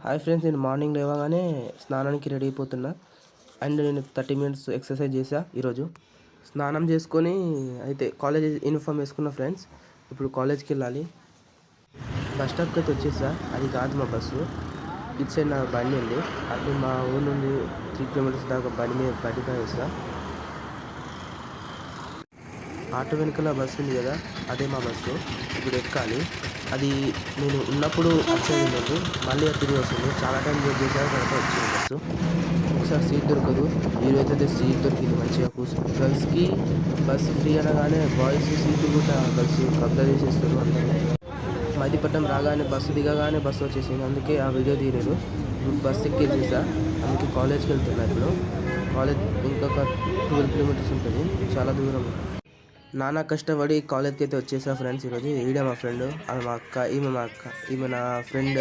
Hi friends, నేను morning లేవగానే స్నానానికి రెడీ అయిపోతున్నా. అండ్ నేను 30 మినిట్స్ ఎక్సర్సైజ్ చేసా ఈరోజు. స్నానం చేసుకొని అయితే కాలేజ్ యూనిఫామ్ వేసుకున్న ఫ్రెండ్స్. ఇప్పుడు కాలేజ్కి వెళ్ళాలి. బస్ స్టాప్కి అయితే వచ్చేసా. అది కాదు మా బస్సు. ఇటు సైడ్ నా బండి ఉంది. అప్పుడు మా ఊరు నుండి 3 కిలోమీటర్స్ దాకా బండిపై వేస్తా. ఆటో వెనుకల బస్సు ఉంది కదా, అదే మా బస్సు. ఇప్పుడు ఎక్కాలి. అది నేను ఉన్నప్పుడు వచ్చేది లేదు, మళ్ళీ తిరిగి వస్తుంది. చాలా టైం వెయిట్ చేశాను, తర్వాత వచ్చింది బస్సు. ఒకసారి సీట్ దొరకదు. ఈరోజు అయితే సీట్ దొరికింది. మంచిగా కూర్చొని గర్ల్స్కి బస్సు ఫ్రీ అనగానే బాయ్స్ సీట్లు కూడా గర్ల్స్ కబ్జా చేసేస్తారు అందరూ. మధ్యపట్నం రాగానే బస్సు దిగగానే బస్సు వచ్చేసింది. అందుకే ఆ వీడియో తీయలేదు. ఇప్పుడు బస్సు ఎక్కేసేసా. అందుకే కాలేజ్కి వెళ్తున్నా. ఇప్పుడు కాలేజ్ ఇంకొక 12 కిలోమీటర్స్ ఉంటుంది, చాలా దూరం. నానా కష్టపడి కాలేజ్కి అయితే వచ్చేసా ఫ్రెండ్స్. ఈరోజు ఈడే మా ఫ్రెండ్, ఆమె మా అక్క, ఈమె మా అక్క, ఈమె నా ఫ్రెండ్.